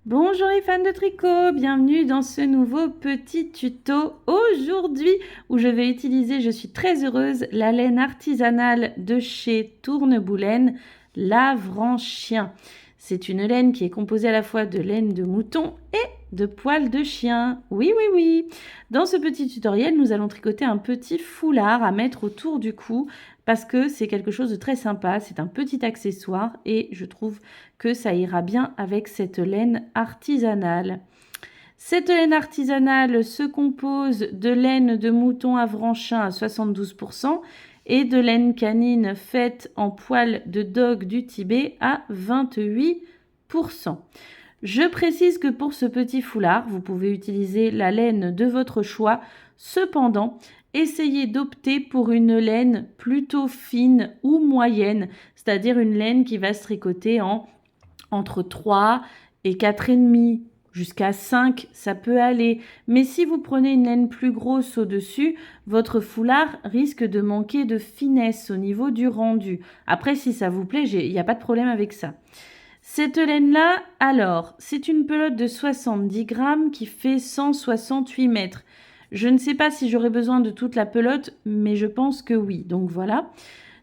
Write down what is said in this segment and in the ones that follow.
Bonjour les fans de tricot, bienvenue dans ce nouveau petit tuto aujourd'hui où je vais utiliser, je suis très heureuse, la laine artisanale de chez Tourneboulen, l'Avranchin. C'est une laine qui est composée à la fois de laine de mouton et de poils de chien. Oui, oui, oui. Dans ce petit tutoriel, nous allons tricoter un petit foulard à mettre autour du cou parce que c'est quelque chose de très sympa. C'est un petit accessoire et je trouve que ça ira bien avec cette laine artisanale. Cette laine artisanale se compose de laine de mouton avranchin à 72% et de laine canine faite en poil de dog du Tibet à 28%. Je précise que pour ce petit foulard, vous pouvez utiliser la laine de votre choix. Cependant, essayez d'opter pour une laine plutôt fine ou moyenne, c'est-à-dire une laine qui va se tricoter entre 3 et 4,5 jusqu'à 5, ça peut aller. Mais si vous prenez une laine plus grosse au-dessus, votre foulard risque de manquer de finesse au niveau du rendu. Après, si ça vous plaît, il n'y a pas de problème avec ça. Cette laine-là, alors, c'est une pelote de 70 grammes qui fait 168 mètres. Je ne sais pas si j'aurai besoin de toute la pelote, mais je pense que oui. Donc voilà.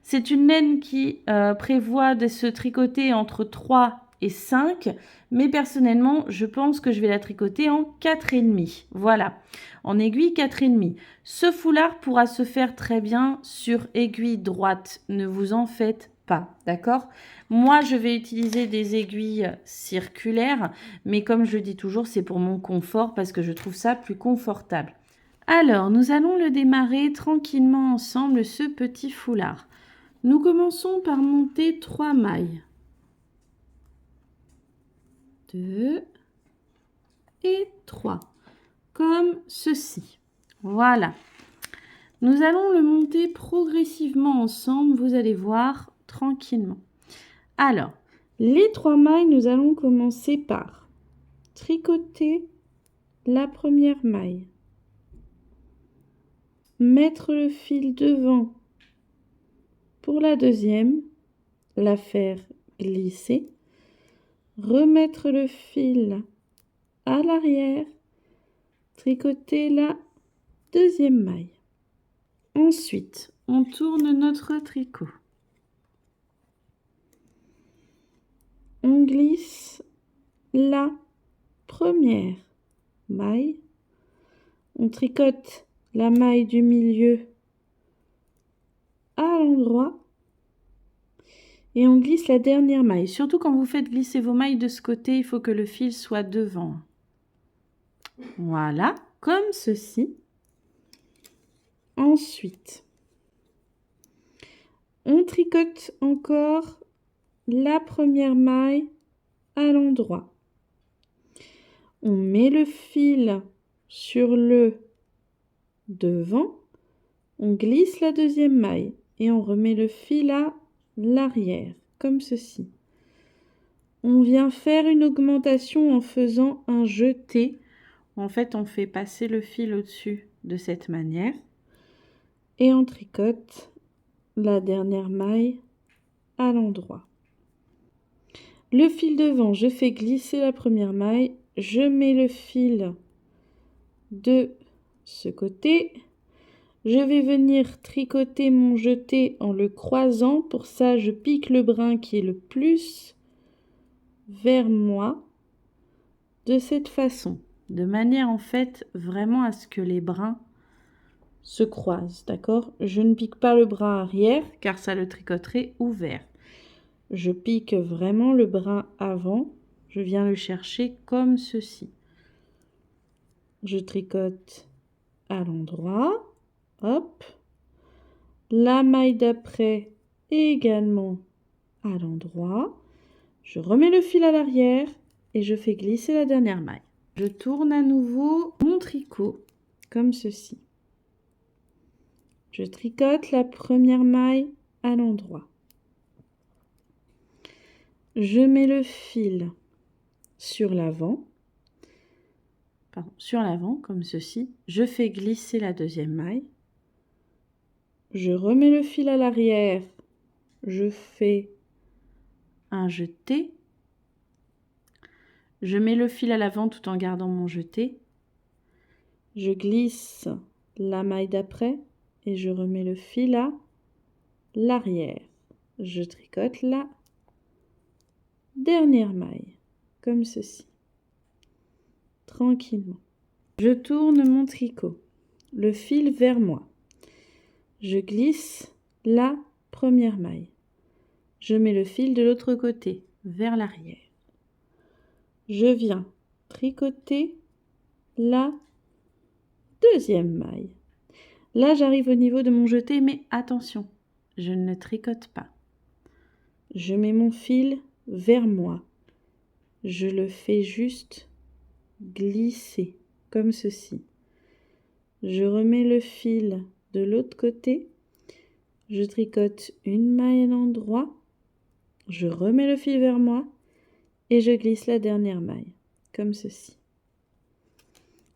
C'est une laine qui prévoit de se tricoter entre 3 et 5, mais personnellement, je pense que je vais la tricoter en 4,5. Voilà, en aiguille 4,5. Ce foulard pourra se faire très bien sur aiguille droite, ne vous en faites pas, d'accord? Moi, je vais utiliser des aiguilles circulaires, mais comme je le dis toujours, c'est pour mon confort parce que je trouve ça plus confortable. Alors, nous allons le démarrer tranquillement ensemble, ce petit foulard. Nous commençons par monter 3 mailles. 2 et 3, comme ceci. Voilà. Nous allons le monter progressivement ensemble, vous allez voir, tranquillement. Alors, les 3 mailles, nous allons commencer par tricoter la première maille, mettre le fil devant pour la deuxième, la faire glisser, remettre le fil à l'arrière, tricoter la deuxième maille. Ensuite, on tourne notre tricot. On glisse la première maille. On tricote la maille du milieu à l'endroit. Et on glisse la dernière maille. Surtout quand vous faites glisser vos mailles de ce côté, il faut que le fil soit devant. Voilà, comme ceci. Ensuite, on tricote encore la première maille à l'endroit. On met le fil sur le devant, on glisse la deuxième maille et on remet le fil à l'arrière, comme ceci. On vient faire une augmentation en faisant un jeté. En fait, on fait passer le fil au-dessus de cette manière et on tricote la dernière maille à l'endroit. Le fil devant, je fais glisser la première maille, je mets le fil de ce côté, je vais venir tricoter mon jeté en le croisant. Pour ça, je pique le brin qui est le plus vers moi de cette façon, de manière en fait vraiment à ce que les brins se croisent, d'accord? Je ne pique pas le brin arrière car ça le tricoterait ouvert. Je pique vraiment le brin avant, je viens le chercher comme ceci. Je tricote à l'endroit, hop. La maille d'après également à l'endroit. Je remets le fil à l'arrière et je fais glisser la dernière maille. Je tourne à nouveau mon tricot comme ceci. Je tricote la première maille à l'endroit. Je mets le fil sur l'avant, comme ceci. Je fais glisser la deuxième maille. Je remets le fil à l'arrière. Je fais un jeté. Je mets le fil à l'avant tout en gardant mon jeté. Je glisse la maille d'après et je remets le fil à l'arrière. Je tricote la dernière maille, comme ceci, tranquillement. Je tourne mon tricot, le fil vers moi. Je glisse la première maille. Je mets le fil de l'autre côté, vers l'arrière. Je viens tricoter la deuxième maille. Là, j'arrive au niveau de mon jeté, mais attention, je ne tricote pas. Je mets mon fil vers moi. Je le fais juste glisser, comme ceci. Je remets le fil de l'autre côté. Je tricote une maille à l'endroit. Je remets le fil vers moi et je glisse la dernière maille, comme ceci.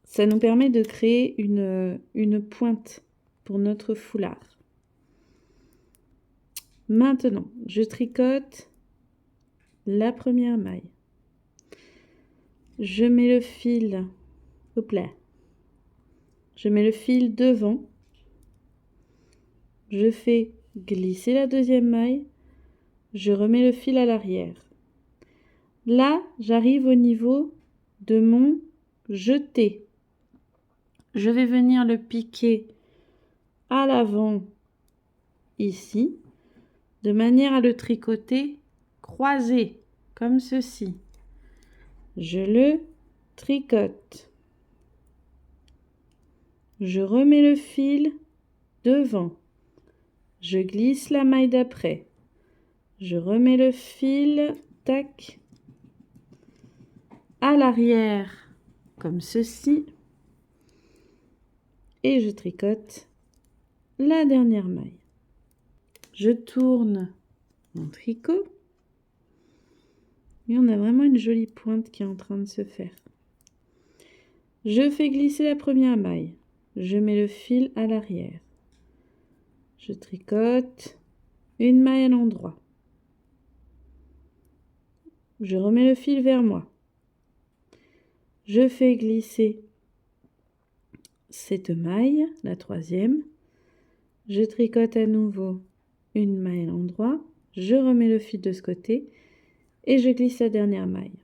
Ça nous permet de créer une pointe pour notre foulard. Maintenant, je tricote la première maille. Je mets le fil, hop là, je mets le fil devant. Je fais glisser la deuxième maille. Je remets le fil à l'arrière. Là, j'arrive au niveau de mon jeté. Je vais venir le piquer à l'avant ici, de manière à le tricoter croisé, comme ceci. Je le tricote. Je remets le fil devant. Je glisse la maille d'après. Je remets le fil, tac, à l'arrière, comme ceci. Et je tricote la dernière maille. Je tourne mon tricot. Et on a vraiment une jolie pointe qui est en train de se faire. Je fais glisser la première maille. Je mets le fil à l'arrière. Je tricote une maille à l'endroit. Je remets le fil vers moi. Je fais glisser cette maille, la troisième. Je tricote à nouveau une maille à l'endroit. Je remets le fil de ce côté et je glisse la dernière maille.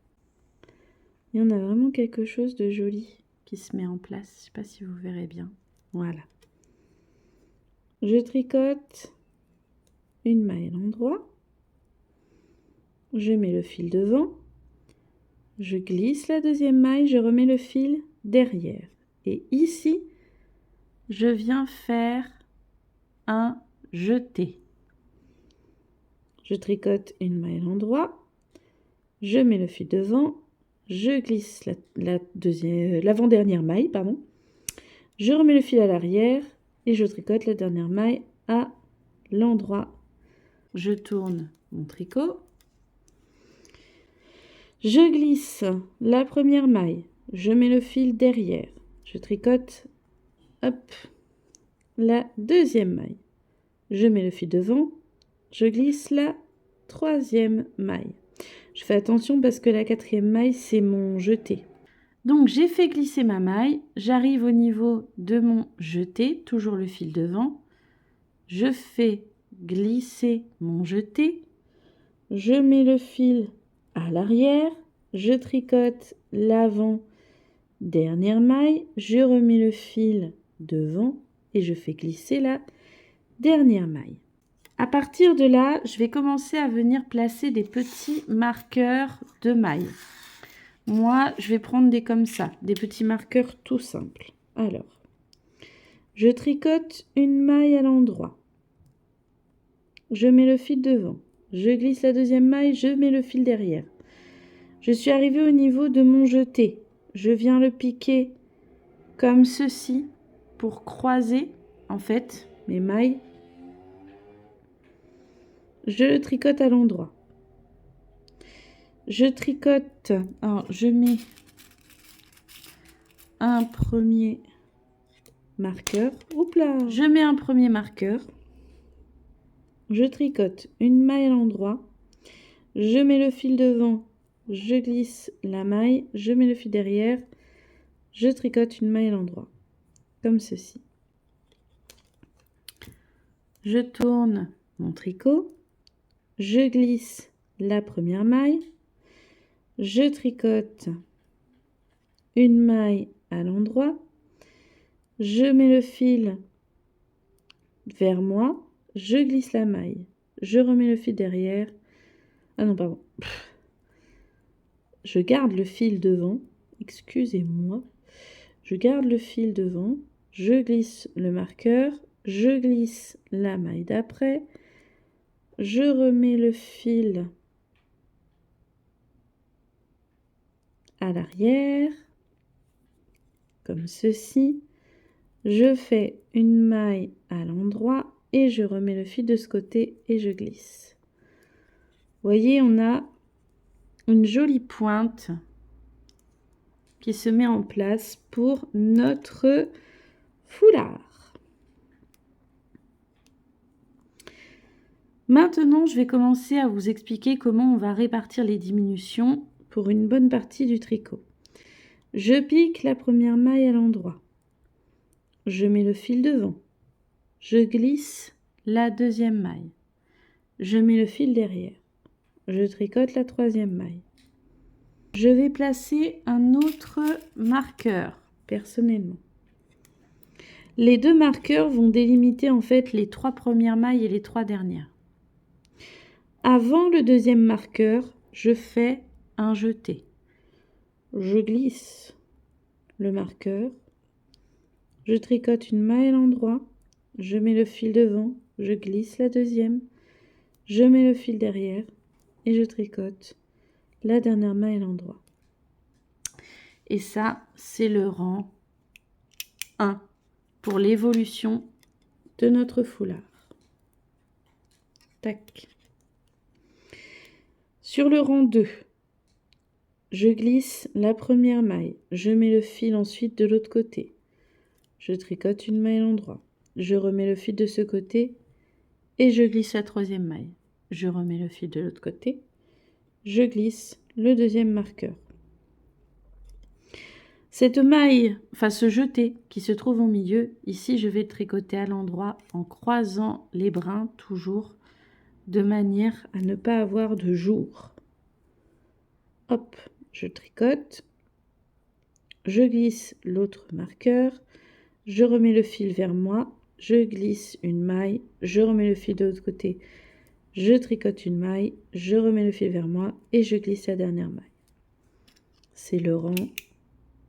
Il y en a vraiment quelque chose de joli qui se met en place. Je ne sais pas si vous verrez bien. Voilà. Je tricote une maille à l'endroit. Je mets le fil devant. Je glisse la deuxième maille. Je remets le fil derrière. Et ici, je viens faire un jeté. Je tricote une maille à l'endroit. Je mets le fil devant. Je glisse l'avant-dernière maille, pardon. Je remets le fil à l'arrière et je tricote la dernière maille à l'endroit. Je tourne mon tricot. Je glisse la première maille. Je mets le fil derrière. Je tricote, hop, la deuxième maille. Je mets le fil devant. Je glisse la troisième maille. Je fais attention parce que la quatrième maille, c'est mon jeté. Donc, j'ai fait glisser ma maille. J'arrive au niveau de mon jeté, toujours le fil devant. Je fais glisser mon jeté. Je mets le fil à l'arrière. Je tricote l'avant dernière maille. Je remets le fil devant et je fais glisser la dernière maille. À partir de là, je vais commencer à venir placer des petits marqueurs de mailles. Moi, je vais prendre des comme ça, des petits marqueurs tout simples. Alors, je tricote une maille à l'endroit. Je mets le fil devant. Je glisse la deuxième maille, je mets le fil derrière. Je suis arrivée au niveau de mon jeté. Je viens le piquer comme ceci pour croiser, en fait, mes mailles. Je le tricote à l'endroit. Je tricote, alors je mets un premier marqueur. Oups là, je mets un premier marqueur. Je tricote une maille à l'endroit. Je mets le fil devant. je glisse la maille, je mets le fil derrière, je tricote une maille à l'endroit, comme ceci. Je tourne mon tricot, je glisse la première maille, je tricote une maille à l'endroit, je mets le fil vers moi, je glisse la maille, je remets le fil derrière, ah non pardon, je garde le fil devant, excusez-moi, je garde le fil devant, je glisse le marqueur, je glisse la maille d'après, je remets le fil à l'arrière, comme ceci, je fais une maille à l'endroit et je remets le fil de ce côté et je glisse. Vous voyez, on a une jolie pointe qui se met en place pour notre foulard. Maintenant, je vais commencer à vous expliquer comment on va répartir les diminutions pour une bonne partie du tricot. Je pique la première maille à l'endroit. Je mets le fil devant. Je glisse la deuxième maille. Je mets le fil derrière. Je tricote la troisième maille. Je vais placer un autre marqueur, personnellement. Les deux marqueurs vont délimiter en fait les 3 premières mailles et les 3 dernières. Avant le deuxième marqueur, je fais un jeté. Je glisse le marqueur, je tricote une maille à l'endroit, je mets le fil devant, je glisse la deuxième, je mets le fil derrière et je tricote la dernière maille à l'endroit. Et ça, c'est le rang 1 pour l'évolution de notre foulard. Tac. Sur le rang 2, je glisse la première maille, je mets le fil ensuite de l'autre côté. Je tricote une maille à l'endroit. Je remets le fil de ce côté et je glisse la troisième maille. Je remets le fil de l'autre côté. Je glisse le deuxième marqueur. Cette maille, enfin ce jeté qui se trouve au milieu, ici je vais tricoter à l'endroit en croisant les brins toujours de manière à ne pas avoir de jour. Hop, je tricote, je glisse l'autre marqueur, je remets le fil vers moi, je glisse une maille, je remets le fil de l'autre côté, je tricote une maille, je remets le fil vers moi et je glisse la dernière maille. C'est le rang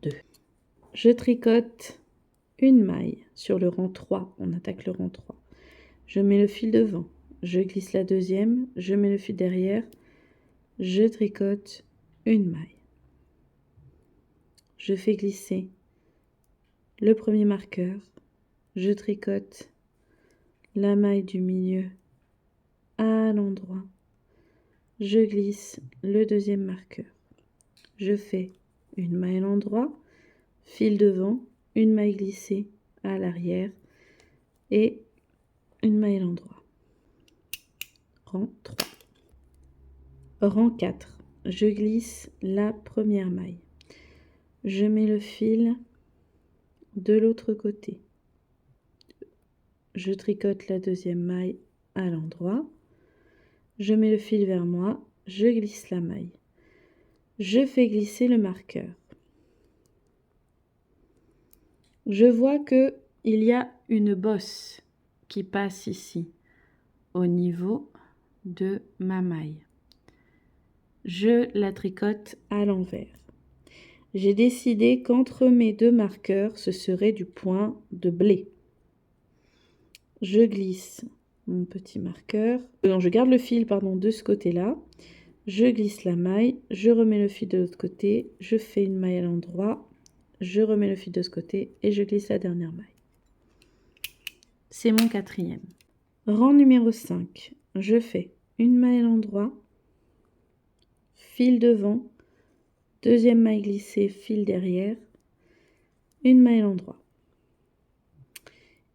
2. Je tricote une maille sur le rang 3, on attaque le rang 3. Je mets le fil devant, je glisse la deuxième, je mets le fil derrière, je tricote une maille. Je fais glisser le premier marqueur, je tricote la maille du milieu à l'endroit, je glisse le deuxième marqueur, je fais une maille à l'endroit, fil devant, une maille glissée à l'arrière et une maille à l'endroit. Rang 3. Rang 4, je glisse la première maille, je mets le fil de l'autre côté, je tricote la deuxième maille à l'endroit, je mets le fil vers moi, je glisse la maille, je fais glisser le marqueur. Je vois que il y a une bosse qui passe ici au niveau de ma maille. Je la tricote à l'envers. J'ai décidé qu'entre mes deux marqueurs, ce serait du point de blé. Je glisse mon petit marqueur. Non, je garde le fil, pardon, de ce côté-là. Je glisse la maille, je remets le fil de l'autre côté, je fais une maille à l'endroit, je remets le fil de ce côté et je glisse la dernière maille. C'est mon 4e. Rang numéro 5, je fais une maille à l'endroit, fil devant, deuxième maille glissée, fil derrière, une maille à l'endroit.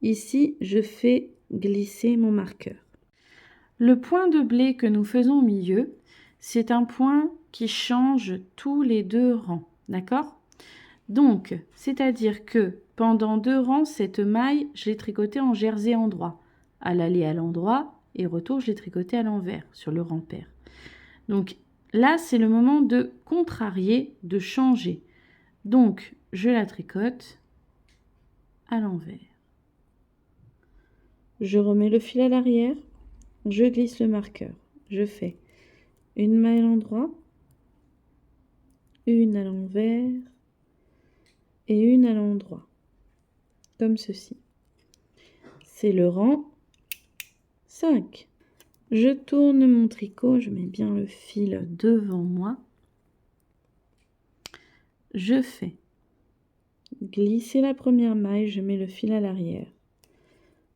Ici, je fais glisser mon marqueur. Le point de blé que nous faisons au milieu, c'est un point qui change tous les 2 rangs, d'accord? Donc, c'est-à-dire que pendant 2 rangs, cette maille, je l'ai tricotée en jersey endroit. À l'aller à l'endroit et retour, je l'ai tricotée à l'envers sur le rang pair. Donc là, c'est le moment de contrarier, de changer. Donc, je la tricote à l'envers. Je remets le fil à l'arrière, je glisse le marqueur. Je fais une maille à l'endroit, une à l'envers et une à l'endroit, comme ceci. C'est le rang 5. Je tourne mon tricot, je mets bien le fil devant moi. Je fais glisser la première maille, je mets le fil à l'arrière.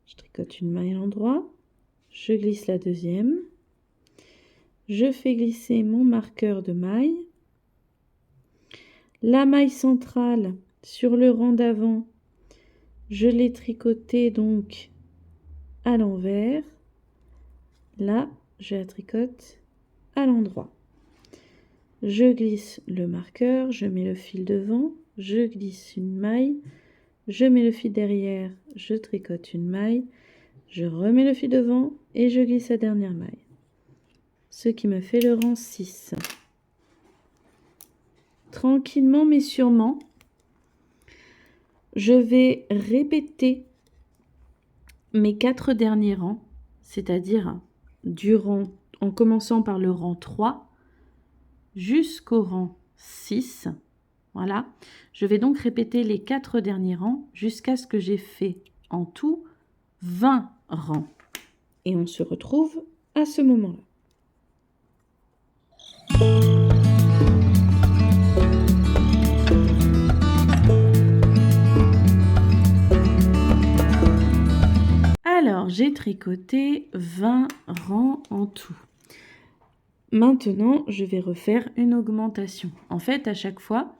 Je tricote une maille à l'endroit, je glisse la deuxième. Je fais glisser mon marqueur de maille. La maille centrale sur le rang d'avant, je l'ai tricotée donc à l'envers. Là, je la tricote à l'endroit. Je glisse le marqueur, je mets le fil devant, je glisse une maille, je mets le fil derrière, je tricote une maille, je remets le fil devant et je glisse la dernière maille. Ce qui me fait le rang 6. Tranquillement mais sûrement, je vais répéter mes 4 derniers rangs, c'est-à-dire en commençant par le rang 3 jusqu'au rang 6. Voilà. Je vais donc répéter les 4 derniers rangs jusqu'à ce que j'ai fait en tout 20 rangs. Et on se retrouve à ce moment-là. Alors, j'ai tricoté 20 rangs en tout. Maintenant, je vais refaire une augmentation. En fait, à chaque fois,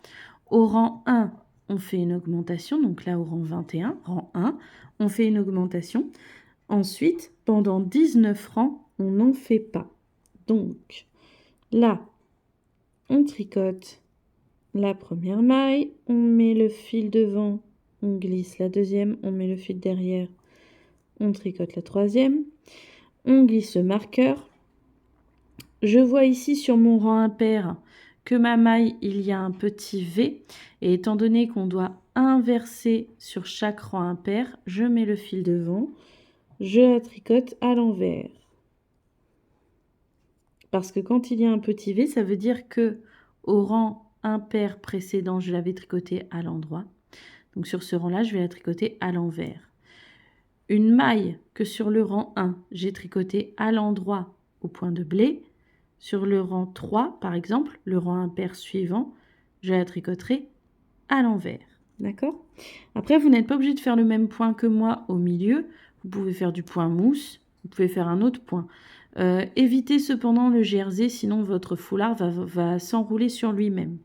au rang 1, on fait une augmentation. Donc là, au rang 21, rang 1, on fait une augmentation. Ensuite, pendant 19 rangs, on n'en fait pas. Donc, là, on tricote la première maille, on met le fil devant, on glisse la deuxième, on met le fil derrière, on tricote la troisième, on glisse le marqueur. Je vois ici sur mon rang impair que ma maille, il y a un petit V. Et étant donné qu'on doit inverser sur chaque rang impair, je mets le fil devant, je la tricote à l'envers. Parce que quand il y a un petit V, ça veut dire que au rang impair précédent, je l'avais tricoté à l'endroit. Donc sur ce rang-là, je vais la tricoter à l'envers. Une maille que sur le rang 1, j'ai tricoté à l'endroit au point de blé. Sur le rang 3, par exemple, le rang impair suivant, je la tricoterai à l'envers. D'accord? Après, vous n'êtes pas obligé de faire le même point que moi au milieu. Vous pouvez faire du point mousse, vous pouvez faire un autre point. Évitez cependant le jersey, sinon votre foulard va s'enrouler sur lui-même.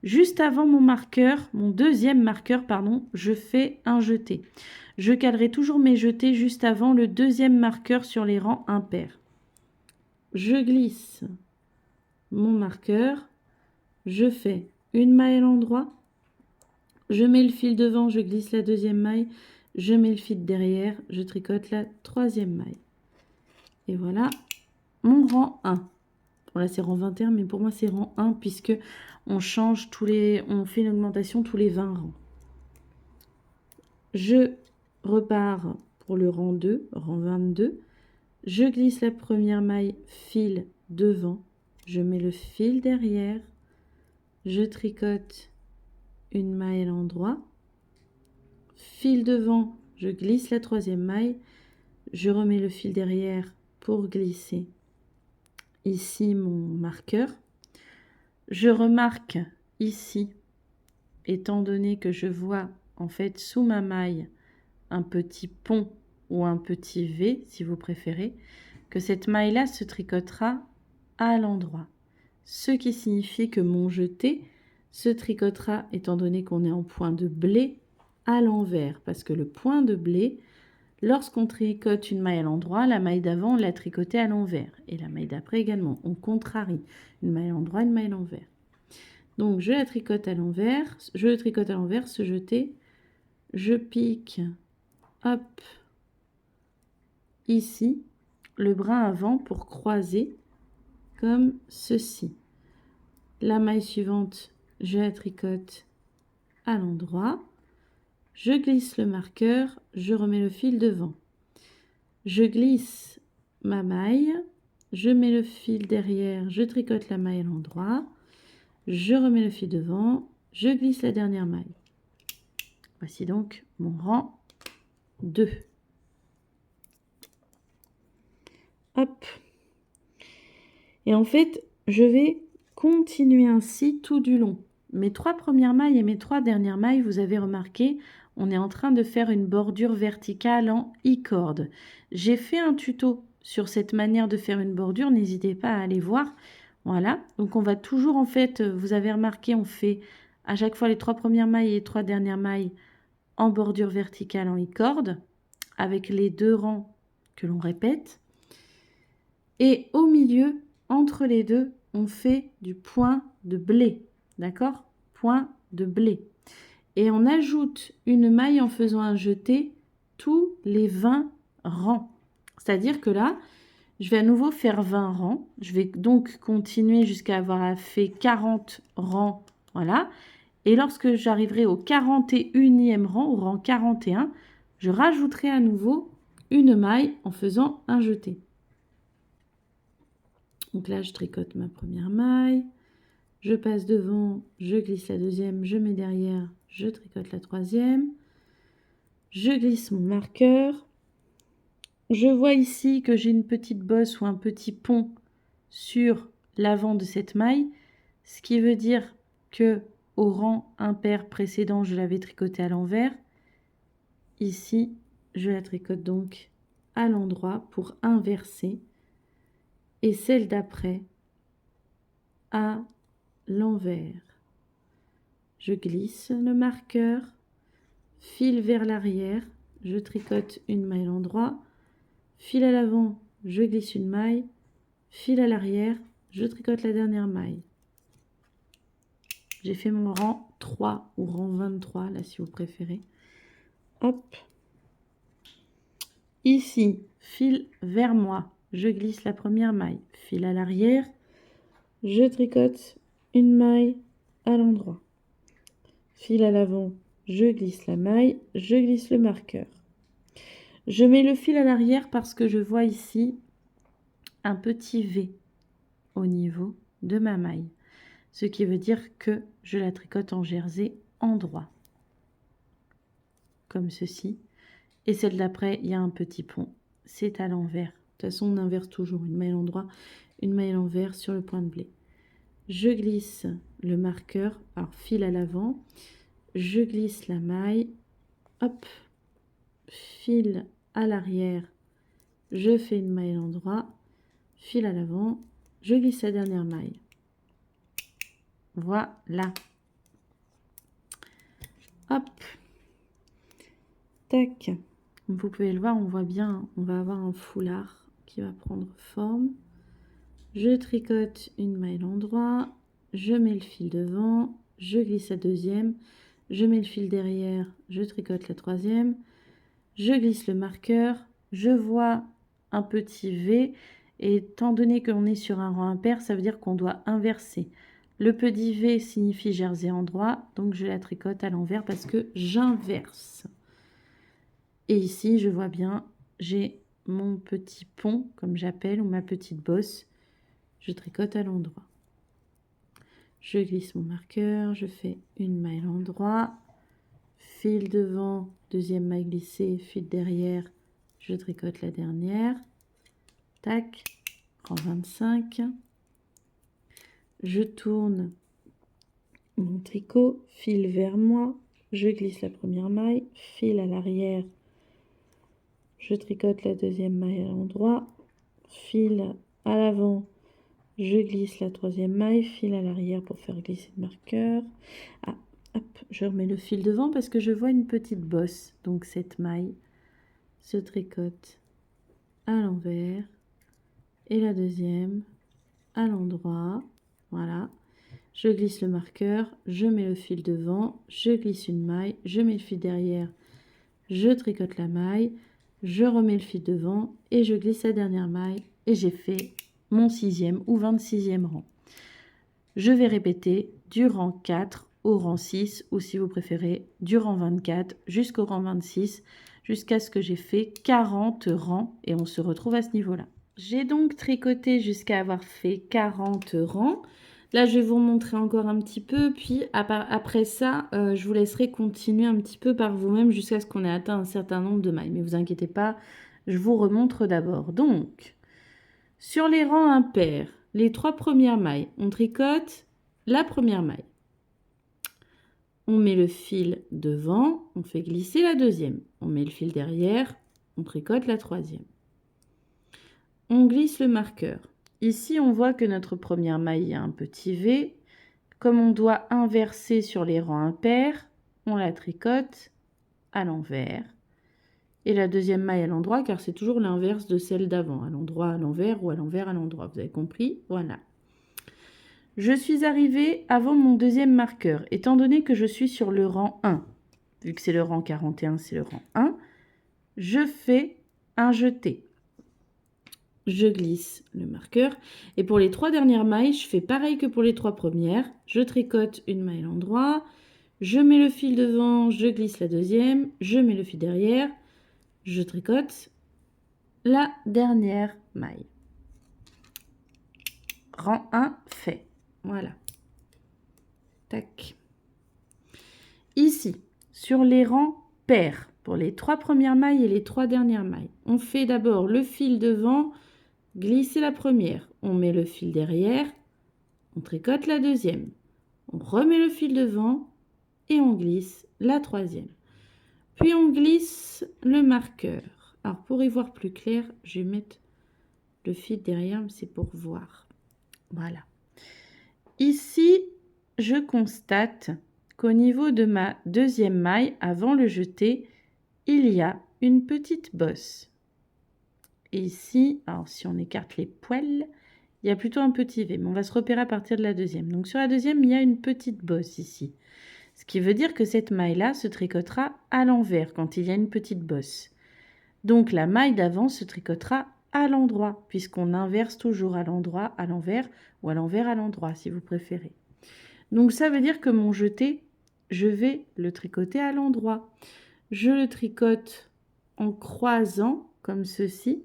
Juste avant mon marqueur, mon deuxième marqueur, pardon, je fais un jeté. Je calerai toujours mes jetés juste avant le deuxième marqueur sur les rangs impairs. Je glisse mon marqueur, je fais une maille à l'endroit, je mets le fil devant, je glisse la deuxième maille, je mets le fil derrière, je tricote la troisième maille. Et voilà mon rang 1. Bon, là c'est rang 21, mais pour moi c'est rang 1 puisque on change on fait une augmentation tous les 20 rangs. Je repars pour le rang 2, rang 22. Je glisse la première maille, fil devant, je mets le fil derrière, je tricote une maille à l'endroit, fil devant, je glisse la troisième maille, je remets le fil derrière pour glisser ici mon marqueur. Je remarque ici, étant donné que je vois en fait sous ma maille un petit pont ou un petit V si vous préférez, que cette maille-là se tricotera à l'endroit. Ce qui signifie que mon jeté se tricotera, étant donné qu'on est en point de blé, à l'envers. Parce que le point de blé, Lorsqu'on tricote une maille à l'endroit, la maille d'avant, on l'a tricotée à l'envers. Et la maille d'après également. On contrarie une maille à l'endroit, une maille à l'envers. Donc, je la tricote à l'envers. Je le tricote à l'envers, se jeter. Je pique, hop, ici, le brin avant pour croiser comme ceci. La maille suivante, je la tricote à l'endroit. Je glisse le marqueur, je remets le fil devant. Je glisse ma maille, je mets le fil derrière, je tricote la maille à l'endroit, je remets le fil devant, je glisse la dernière maille. Voici donc mon rang 2. Hop. Et en fait, je vais continuer ainsi tout du long. Mes 3 premières mailles et mes 3 dernières mailles, vous avez remarqué, on est en train de faire une bordure verticale en I-corde. J'ai fait un tuto sur cette manière de faire une bordure, n'hésitez pas à aller voir. Voilà, donc on va toujours en fait, vous avez remarqué, on fait à chaque fois les 3 premières mailles et les 3 dernières mailles en bordure verticale en I-corde, avec les 2 rangs que l'on répète. Et au milieu, entre les deux, on fait du point de blé. D'accord? Point de blé. Et on ajoute une maille en faisant un jeté tous les 20 rangs. C'est-à-dire que là, je vais à nouveau faire 20 rangs. Je vais donc continuer jusqu'à avoir fait 40 rangs. Voilà. Et lorsque j'arriverai au 41e rang, au rang 41, je rajouterai à nouveau une maille en faisant un jeté. Donc là, je tricote ma première maille, je passe devant, je glisse la deuxième, je mets derrière, je tricote la troisième, je glisse mon marqueur. Je vois ici que j'ai une petite bosse ou un petit pont sur l'avant de cette maille, ce qui veut dire que au rang impair précédent, je l'avais tricoté à l'envers. Ici, je la tricote donc à l'endroit pour inverser. Et celle d'après, à l'envers. Je glisse le marqueur, fil vers l'arrière, je tricote une maille à l'endroit, fil à l'avant, je glisse une maille, fil à l'arrière, je tricote la dernière maille. J'ai fait mon rang 3 ou rang 23, là si vous préférez. Hop. Ici, fil vers moi, je glisse la première maille, fil à l'arrière, je tricote une maille à l'endroit. Fil à l'avant, je glisse la maille, je glisse le marqueur. Je mets le fil à l'arrière parce que je vois ici un petit V au niveau de ma maille. Ce qui veut dire que je la tricote en jersey en droit. Comme ceci. Et celle d'après, il y a un petit pont. C'est à l'envers. De toute façon, on inverse toujours une maille à l'endroit, une maille à l'envers sur le point de blé. Je glisse le marqueur, alors fil à l'avant. Je glisse la maille. Hop. Fil à l'arrière, je fais une maille à l'endroit, fil à l'avant, je glisse la dernière maille. Voilà. Hop. Tac. Vous pouvez le voir, on voit bien, on va avoir un foulard qui va prendre forme. Je tricote une maille à l'endroit, je mets le fil devant, je glisse la deuxième, je mets le fil derrière, je tricote la troisième, je glisse le marqueur, je vois un petit V, et étant donné qu'on est sur un rang impair, ça veut dire qu'on doit inverser. Le petit V signifie jersey en droit, donc je la tricote à l'envers parce que j'inverse. Et ici, je vois bien, j'ai mon petit pont, comme j'appelle, ou ma petite bosse. Je tricote à l'endroit. Je glisse mon marqueur, je fais une maille à l'endroit, fil devant, deuxième maille glissée, fil derrière, je tricote la dernière. Tac, rang 25. Je tourne mon tricot, fil vers moi, je glisse la première maille, fil à l'arrière, je tricote la deuxième maille à l'endroit, fil à l'avant, je glisse la troisième maille, fil à l'arrière pour faire glisser le marqueur. Ah, hop, je remets le fil devant parce que je vois une petite bosse, donc cette maille se tricote à l'envers et la deuxième à l'endroit. Voilà. Je glisse le marqueur, je mets le fil devant, je glisse une maille, je mets le fil derrière, je tricote la maille, je remets le fil devant et je glisse la dernière maille et j'ai fait mon 6e ou 26e rang. Je vais répéter du rang 4 au rang 6 ou si vous préférez du rang 24 jusqu'au rang 26 jusqu'à ce que j'ai fait 40 rangs et on se retrouve à ce niveau-là. J'ai donc tricoté jusqu'à avoir fait 40 rangs. Là, je vais vous montrer encore un petit peu, puis après ça, je vous laisserai continuer un petit peu par vous-même jusqu'à ce qu'on ait atteint un certain nombre de mailles. Mais vous inquiétez pas, je vous remontre d'abord. Donc, sur les rangs impairs, les 3 premières mailles, on tricote la première maille. On met le fil devant, on fait glisser la deuxième. On met le fil derrière, on tricote la troisième. On glisse le marqueur. Ici, on voit que notre première maille a un petit V. Comme on doit inverser sur les rangs impairs, on la tricote à l'envers. Et la deuxième maille à l'endroit, car c'est toujours l'inverse de celle d'avant. À l'endroit, à l'envers ou à l'envers, à l'endroit. Vous avez compris? Voilà. Je suis arrivée avant mon deuxième marqueur, étant donné que je suis sur le rang 1. Vu que c'est le rang 41, c'est le rang 1. Je fais un jeté. Je glisse le marqueur. Et pour les 3 dernières mailles, je fais pareil que pour les 3 premières. Je tricote une maille à l'endroit. Je mets le fil devant, je glisse la deuxième. Je mets le fil derrière. Je tricote la dernière maille. Rang 1 fait. Voilà. Tac. Ici, sur les rangs pairs, pour les 3 premières mailles et les 3 dernières mailles, on fait d'abord le fil devant, glisser la première, on met le fil derrière, on tricote la deuxième, on remet le fil devant et on glisse la troisième. Puis on glisse le marqueur. Alors pour y voir plus clair, je vais mettre le fil derrière, mais c'est pour voir. Voilà. Ici, je constate qu'au niveau de ma deuxième maille, avant le jeté, il y a une petite bosse. Et ici, alors si on écarte les poils, il y a plutôt un petit V, mais on va se repérer à partir de la deuxième. Donc sur la deuxième, il y a une petite bosse ici. Ce qui veut dire que cette maille-là se tricotera à l'envers quand il y a une petite bosse. Donc la maille d'avant se tricotera à l'endroit, puisqu'on inverse toujours à l'endroit, à l'envers, ou à l'envers à l'endroit, si vous préférez. Donc ça veut dire que mon jeté, je vais le tricoter à l'endroit. Je le tricote en croisant, comme ceci.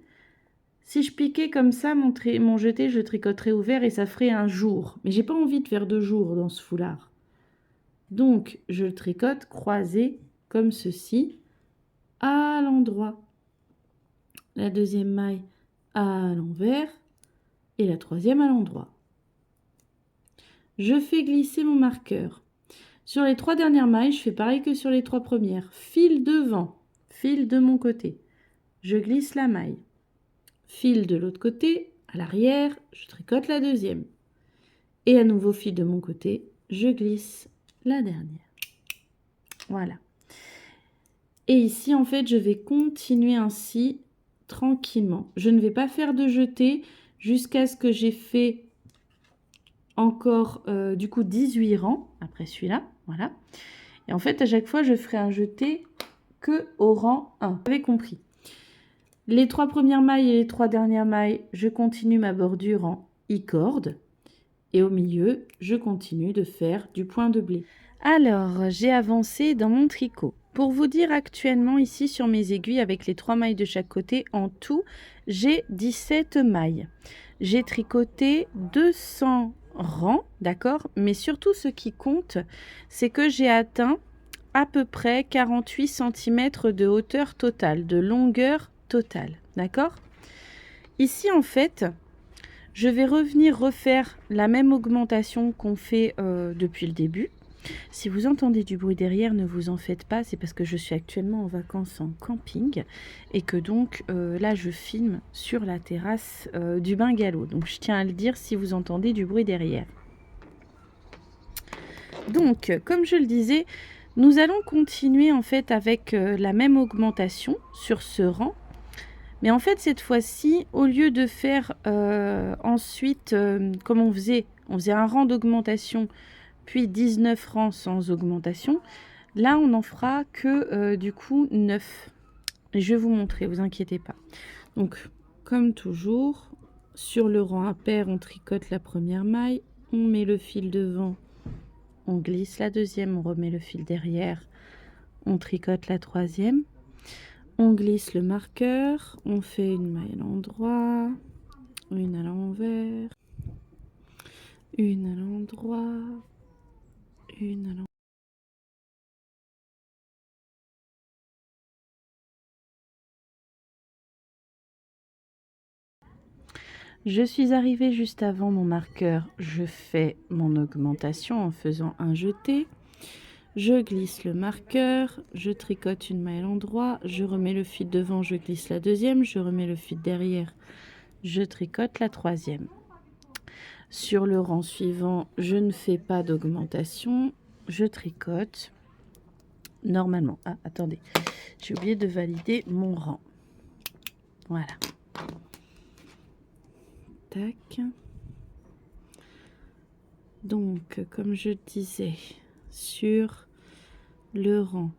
Si je piquais comme ça, mon jeté, je le tricoterais ouvert et ça ferait un jour. Mais j'ai pas envie de faire 2 jours dans ce foulard. Donc, je le tricote croisé, comme ceci, à l'endroit. La deuxième maille à l'envers et la troisième à l'endroit. Je fais glisser mon marqueur. Sur les 3 dernières mailles, je fais pareil que sur les 3 premières. Fil devant, fil de mon côté. Je glisse la maille. Fil de l'autre côté, à l'arrière, je tricote la deuxième. Et à nouveau fil de mon côté, je glisse la dernière. Voilà. Et ici, en fait, je vais continuer ainsi tranquillement. Je ne vais pas faire de jeté jusqu'à ce que j'ai fait encore du coup 18 rangs après celui-là. Voilà. Et en fait, à chaque fois, je ferai un jeté que au rang 1. Vous avez compris. Les 3 premières mailles et les 3 dernières mailles, je continue ma bordure en I-corde. Et au milieu, je continue de faire du point de blé. Alors, j'ai avancé dans mon tricot. Pour vous dire actuellement ici sur mes aiguilles avec les 3 mailles de chaque côté, en tout, j'ai 17 mailles. J'ai tricoté 200 rangs, d'accord? Mais surtout ce qui compte, c'est que j'ai atteint à peu près 48 cm de hauteur totale, de longueur totale, d'accord? Ici en fait, je vais revenir refaire la même augmentation qu'on fait depuis le début. Si vous entendez du bruit derrière, ne vous en faites pas, c'est parce que je suis actuellement en vacances en camping et que donc là je filme sur la terrasse du bungalow. Donc je tiens à le dire si vous entendez du bruit derrière. Donc comme je le disais, Nous allons continuer en fait avec la même augmentation sur ce rang. Mais en fait, cette fois-ci, au lieu de faire ensuite, comme on faisait un rang d'augmentation, puis 19 rangs sans augmentation, là, on n'en fera que du coup 9. Je vais vous montrer, vous inquiétez pas. Donc, comme toujours, sur le rang impair, on tricote la première maille, on met le fil devant, on glisse la deuxième, on remet le fil derrière, on tricote la troisième. On glisse le marqueur, on fait une maille à l'endroit, une à l'envers, une à l'endroit, une à l'envers. Je suis arrivée juste avant mon marqueur, je fais mon augmentation en faisant un jeté. Je glisse le marqueur, je tricote une maille à l'endroit, je remets le fil devant, je glisse la deuxième, je remets le fil derrière, je tricote la troisième. Sur le rang suivant, je ne fais pas d'augmentation, je tricote normalement. Ah, attendez, j'ai oublié de valider mon rang. Voilà. Tac. Donc, comme je disais, sur le rang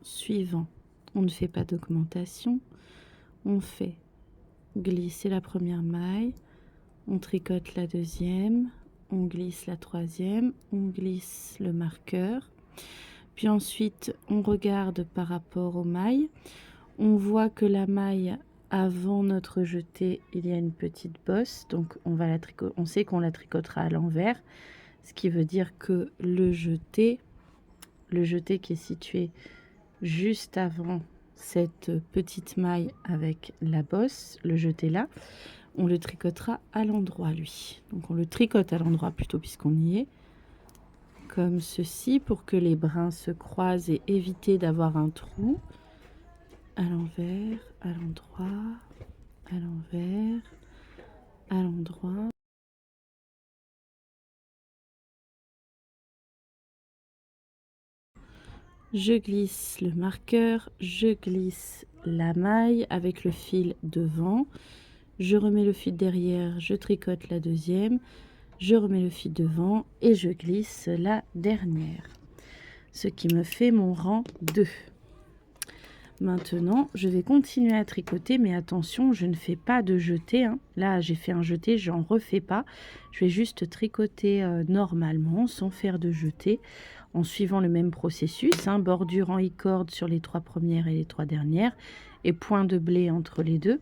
suivant, on ne fait pas d'augmentation. On fait glisser la première maille, on tricote la deuxième, on glisse la troisième, on glisse le marqueur. Puis ensuite, on regarde par rapport aux mailles. On voit que la maille avant notre jeté, il y a une petite bosse. Donc, on sait qu'on la tricotera à l'envers. Ce qui veut dire que le jeté qui est situé juste avant cette petite maille avec la bosse, le jeté là, on le tricotera à l'endroit lui. Donc on le tricote à l'endroit plutôt puisqu'on y est, comme ceci pour que les brins se croisent et éviter d'avoir un trou. À l'envers, à l'endroit, à l'envers, à l'endroit. Je glisse le marqueur, je glisse la maille avec le fil devant, je remets le fil derrière, je tricote la deuxième, je remets le fil devant et je glisse la dernière. Ce qui me fait mon rang 2. Maintenant, je vais continuer à tricoter, mais attention, je ne fais pas de jeté. Hein. Là, j'ai fait un jeté, j'en refais pas. Je vais juste tricoter normalement, sans faire de jeté, en suivant le même processus. Hein, bordure en i-corde sur les 3 premières et les 3 dernières, et point de blé entre les deux,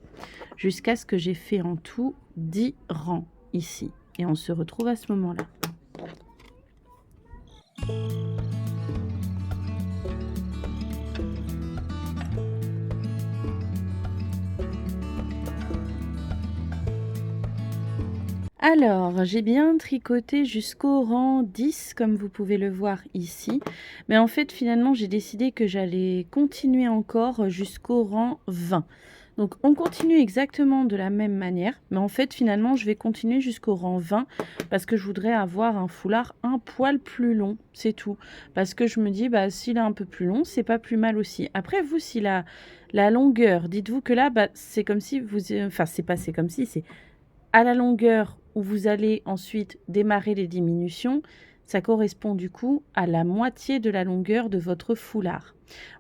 jusqu'à ce que j'ai fait en tout 10 rangs ici. Et on se retrouve à ce moment-là. Alors, j'ai bien tricoté jusqu'au rang 10, comme vous pouvez le voir ici. Mais en fait, finalement, j'ai décidé que j'allais continuer encore jusqu'au rang 20. Donc, on continue exactement de la même manière. Mais en fait, finalement, je vais continuer jusqu'au rang 20 parce que je voudrais avoir un foulard un poil plus long. C'est tout. Parce que je me dis, bah, s'il est un peu plus long, c'est pas plus mal aussi. Après, vous, si la longueur, dites-vous que là, bah, c'est comme si vous... Enfin, c'est pas c'est comme si, c'est... À la longueur où vous allez ensuite démarrer les diminutions, ça correspond du coup à la moitié de la longueur de votre foulard.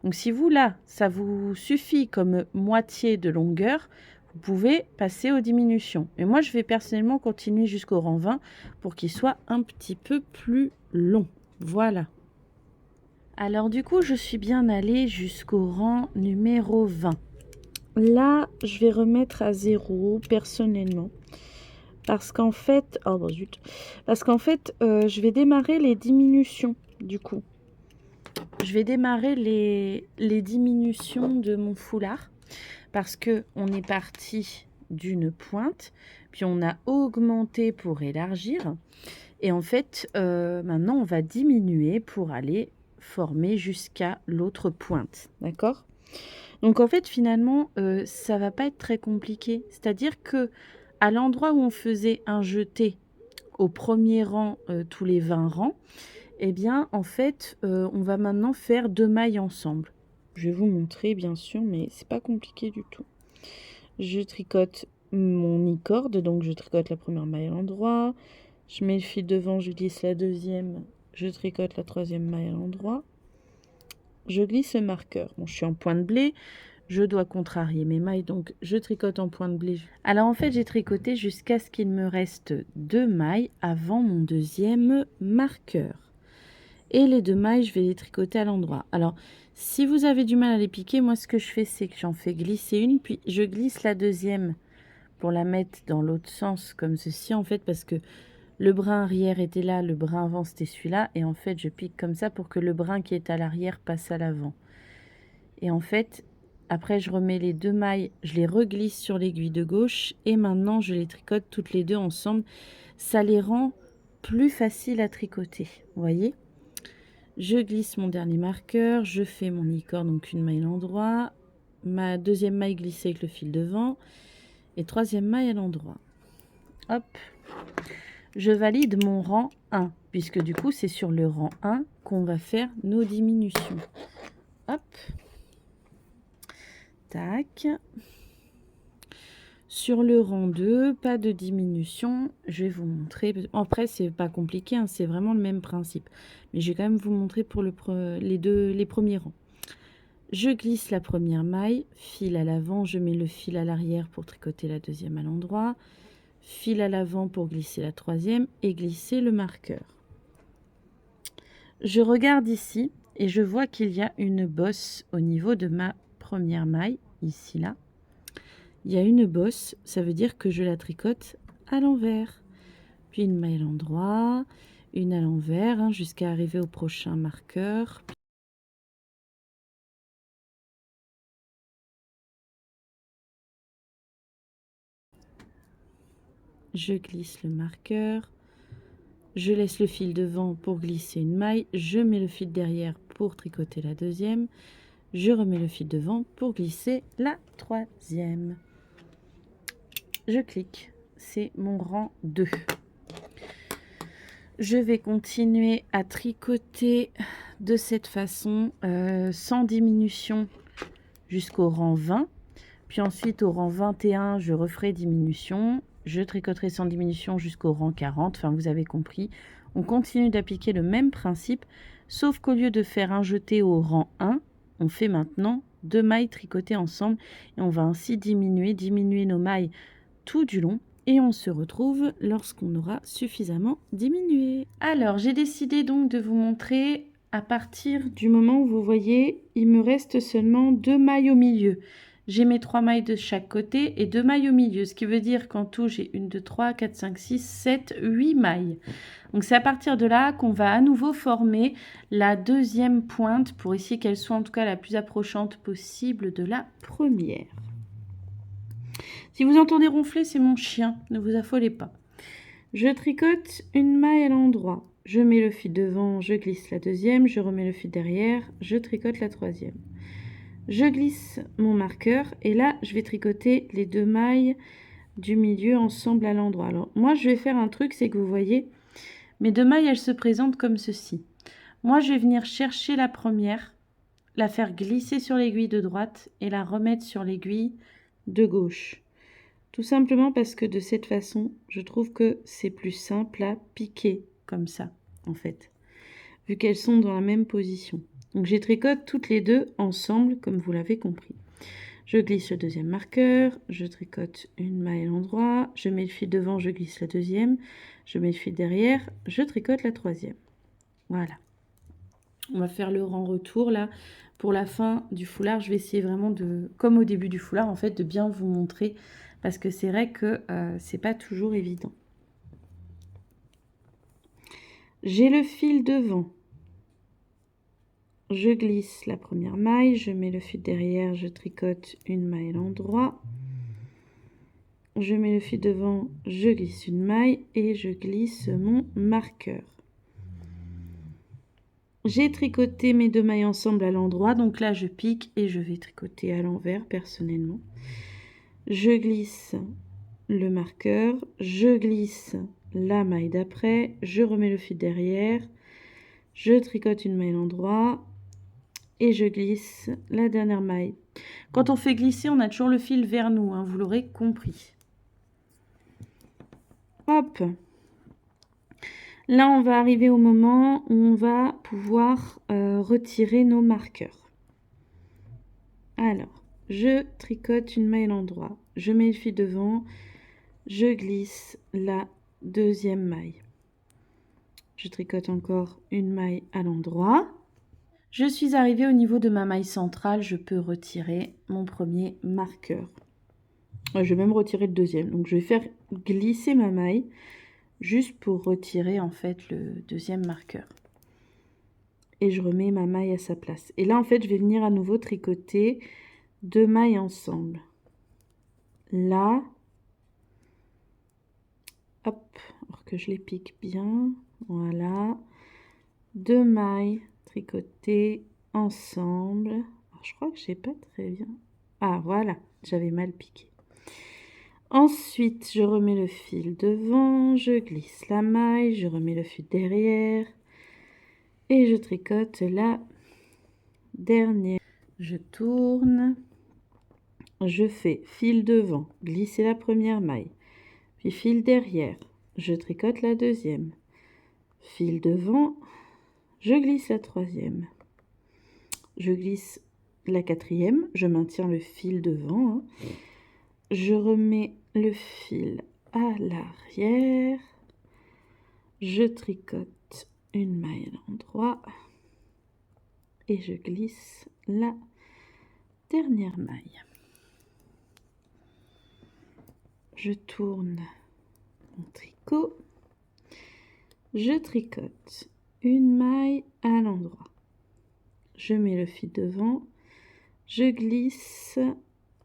Donc si vous là, ça vous suffit comme moitié de longueur, vous pouvez passer aux diminutions. Mais moi, je vais personnellement continuer jusqu'au rang 20 pour qu'il soit un petit peu plus long. Voilà. Alors du coup, je suis bien allée jusqu'au rang numéro 20. Là, je vais remettre à 0 personnellement. Parce qu'en fait, oh bon zut, parce qu'en fait, je vais démarrer les diminutions du coup. Je vais démarrer les diminutions de mon foulard parce que on est parti d'une pointe, puis on a augmenté pour élargir. Et en fait, maintenant, on va diminuer pour aller former jusqu'à l'autre pointe. D'accord? Donc en fait, finalement, ça va pas être très compliqué. C'est-à-dire que à l'endroit où on faisait un jeté au premier rang tous les 20 rangs, Eh bien, en fait, on va maintenant faire 2 mailles ensemble. Je vais vous montrer, bien sûr, mais c'est pas compliqué du tout. Je tricote mon mi-corde, donc je tricote la première maille à l'endroit. Je mets le fil devant, je glisse la deuxième, je tricote la troisième maille à l'endroit. Je glisse le marqueur. Bon, je suis en point de blé, je dois contrarier mes mailles, donc je tricote en point de blé. Alors en fait, j'ai tricoté jusqu'à ce qu'il me reste 2 mailles avant mon deuxième marqueur. Et les 2 mailles, je vais les tricoter à l'endroit. Alors, si vous avez du mal à les piquer, moi ce que je fais, c'est que j'en fais glisser une, puis je glisse la deuxième pour la mettre dans l'autre sens, comme ceci, en fait, parce que le brin arrière était là, le brin avant c'était celui-là, et en fait, je pique comme ça pour que le brin qui est à l'arrière passe à l'avant. Et en fait, après, je remets les 2 mailles, je les reglisse sur l'aiguille de gauche, et maintenant, je les tricote toutes les deux ensemble. Ça les rend plus faciles à tricoter, vous voyez ? Je glisse mon dernier marqueur, je fais mon licorne, donc une maille à l'endroit, ma deuxième maille glissée avec le fil devant, et troisième maille à l'endroit. Hop, je valide mon rang 1, puisque du coup, c'est sur le rang 1 qu'on va faire nos diminutions. Hop, tac. Sur le rang 2, pas de diminution. Je vais vous montrer. Après, c'est pas compliqué, hein, c'est vraiment le même principe. Mais je vais quand même vous montrer pour les premiers rangs. Je glisse la première maille, fil à l'avant, je mets le fil à l'arrière pour tricoter la deuxième à l'endroit, fil à l'avant pour glisser la troisième et glisser le marqueur. Je regarde ici et je vois qu'il y a une bosse au niveau de ma première maille, ici là. Il y a une bosse, ça veut dire que je la tricote à l'envers. Puis une maille à l'endroit, une à l'envers, hein, jusqu'à arriver au prochain marqueur. Je glisse le marqueur. Je laisse le fil devant pour glisser une maille. Je mets le fil derrière pour tricoter la deuxième. Je remets le fil devant pour glisser la troisième. Je clique. C'est mon rang 2. Je vais continuer à tricoter de cette façon, sans diminution jusqu'au rang 20. Puis ensuite, au rang 21, je referai diminution. Je tricoterai sans diminution jusqu'au rang 40. Enfin, vous avez compris. On continue d'appliquer le même principe, sauf qu'au lieu de faire un jeté au rang 1, on fait maintenant 2 mailles tricotées ensemble. Et on va ainsi diminuer nos mailles tout du long. Et on se retrouve lorsqu'on aura suffisamment diminué. Alors, j'ai décidé donc de vous montrer à partir du moment où vous voyez, il me reste seulement 2 mailles au milieu. J'ai mes 3 mailles de chaque côté et 2 mailles au milieu, ce qui veut dire qu'en tout, j'ai 1, 2, 3, 4, 5, 6, 7, 8 mailles. Donc, c'est à partir de là qu'on va à nouveau former la deuxième pointe pour essayer qu'elle soit en tout cas la plus approchante possible de la première. Si vous entendez ronfler, c'est mon chien, ne vous affolez pas. Je tricote une maille à l'endroit. Je mets le fil devant, je glisse la deuxième, je remets le fil derrière, je tricote la troisième. Je glisse mon marqueur et là, je vais tricoter les 2 mailles du milieu ensemble à l'endroit. Alors, moi, je vais faire un truc, c'est que vous voyez, mes 2 mailles, elles se présentent comme ceci. Moi, je vais venir chercher la première, la faire glisser sur l'aiguille de droite et la remettre sur l'aiguille de gauche. Tout simplement parce que de cette façon, je trouve que c'est plus simple à piquer comme ça, en fait, vu qu'elles sont dans la même position. Donc, je tricote toutes les deux ensemble, comme vous l'avez compris. Je glisse le deuxième marqueur, je tricote une maille à l'endroit, je mets le fil devant, je glisse la deuxième, je mets le fil derrière, je tricote la troisième. Voilà. On va faire le rang retour là. Pour la fin du foulard, je vais essayer vraiment de, comme au début du foulard, en fait, de bien vous montrer parce que c'est vrai que c'est pas toujours évident. J'ai le fil devant. Je glisse la première maille, je mets le fil derrière, je tricote une maille à l'endroit. Je mets le fil devant, je glisse une maille et je glisse mon marqueur. J'ai tricoté mes 2 mailles ensemble à l'endroit, donc là je pique et je vais tricoter à l'envers personnellement. Je glisse le marqueur, je glisse la maille d'après, je remets le fil derrière, je tricote une maille à l'endroit et je glisse la dernière maille. Quand on fait glisser, on a toujours le fil vers nous, hein, vous l'aurez compris. Hop. Là, on va arriver au moment où on va pouvoir retirer nos marqueurs. Alors, je tricote une maille à l'endroit, je mets le fil devant, je glisse la deuxième maille. Je tricote encore une maille à l'endroit. Je suis arrivée au niveau de ma maille centrale, je peux retirer mon premier marqueur. Je vais même retirer le deuxième. Donc je vais faire glisser ma maille juste pour retirer en fait le deuxième marqueur. Et je remets ma maille à sa place. Et là en fait je vais venir à nouveau tricoter 2 mailles ensemble. Là, hop, alors que je les pique bien, voilà. 2 mailles tricotées ensemble. Alors, je crois que j'ai pas très bien. Ah voilà, j'avais mal piqué. Ensuite, je remets le fil devant, je glisse la maille, je remets le fil derrière et je tricote la dernière. Je tourne, je fais fil devant, glisser la première maille, puis fil derrière, je tricote la deuxième, fil devant, je glisse la troisième, je glisse la quatrième, je maintiens le fil devant, hein. Je remets le fil à l'arrière, je tricote une maille à l'endroit et je glisse la dernière maille. Je tourne mon tricot, je tricote une maille à l'endroit, je mets le fil devant, je glisse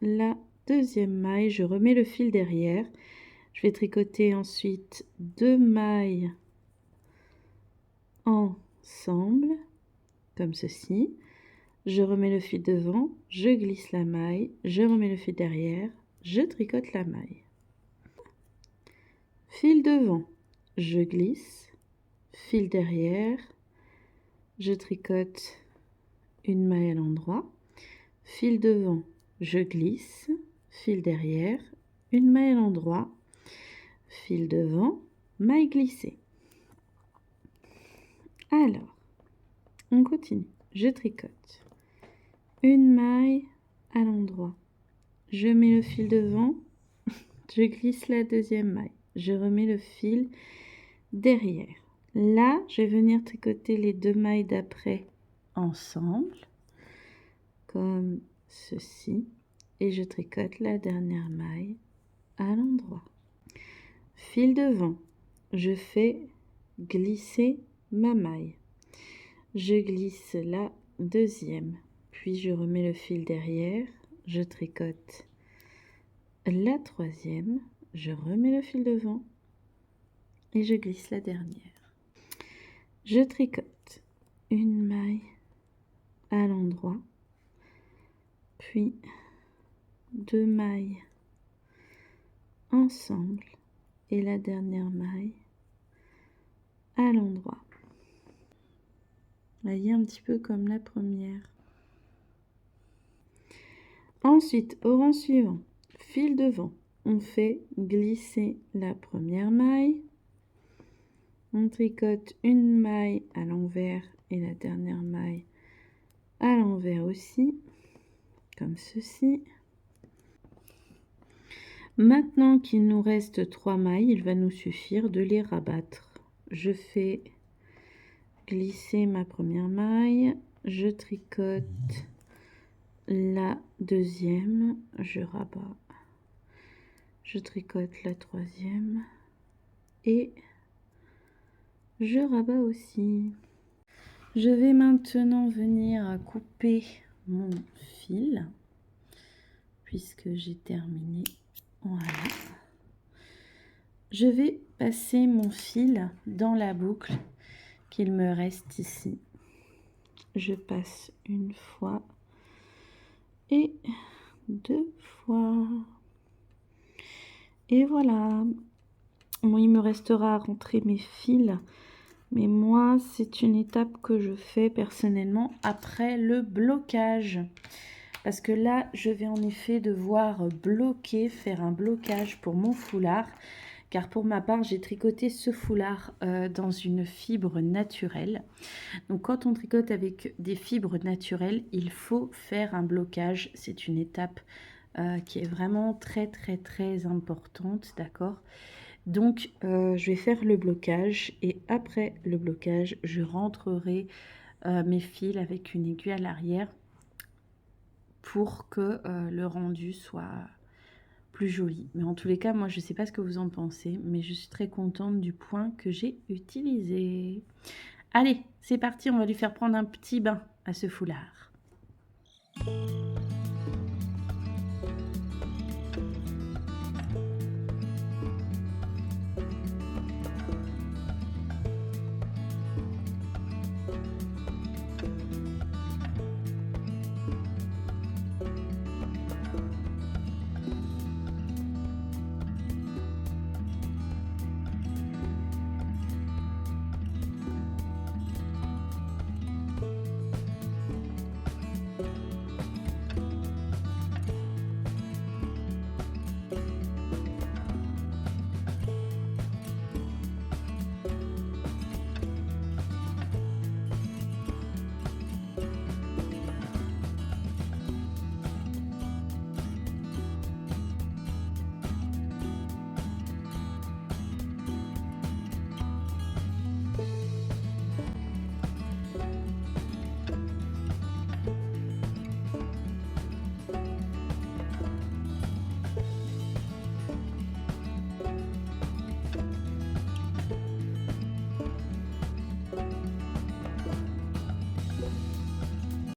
la deuxième maille, je remets le fil derrière, je vais tricoter ensuite 2 mailles ensemble comme ceci, je remets le fil devant, je glisse la maille, je remets le fil derrière, je tricote la maille, fil devant, je glisse, fil derrière, je tricote une maille à l'endroit, fil devant, je glisse, fil derrière, une maille à l'endroit, fil devant, maille glissée. Alors, on continue, je tricote une maille à l'endroit, je mets le fil devant, je glisse la deuxième maille, je remets le fil derrière. Là, je vais venir tricoter les 2 mailles d'après ensemble, comme ceci, et je tricote la dernière maille à l'endroit. Fil devant, je fais glisser ma maille, je glisse la deuxième, puis je remets le fil derrière, je tricote la troisième, je remets le fil devant et je glisse la dernière. Je tricote une maille à l'endroit, puis 2 mailles ensemble et la dernière maille à l'endroit. Voyez, un petit peu comme la première. Ensuite, au rang suivant, fil devant, on fait glisser la première maille, on tricote une maille à l'envers et la dernière maille à l'envers aussi, comme ceci. Maintenant qu'il nous reste 3 mailles, il va nous suffire de les rabattre. Je fais glisser ma première maille, je tricote la deuxième, je rabats, je tricote la troisième et je rabats aussi. Je vais maintenant venir couper mon fil puisque j'ai terminé. Voilà. Je vais passer mon fil dans la boucle qu'il me reste ici. Je passe une fois et 2 fois. Et voilà. Bon, il me restera à rentrer mes fils Mais moi, c'est une étape que je fais personnellement après le blocage. Parce que là, je vais en effet devoir bloquer, faire un blocage pour mon foulard. Car pour ma part, j'ai tricoté ce foulard dans une fibre naturelle. Donc quand on tricote avec des fibres naturelles, il faut faire un blocage. C'est une étape qui est vraiment très très très importante, d'accord? Donc je vais faire le blocage et après le blocage, je rentrerai mes fils avec une aiguille à l'arrière pour que le rendu soit plus joli. Mais en tous les cas, moi je ne sais pas ce que vous en pensez, mais je suis très contente du point que j'ai utilisé. Allez, c'est parti, on va lui faire prendre un petit bain à ce foulard.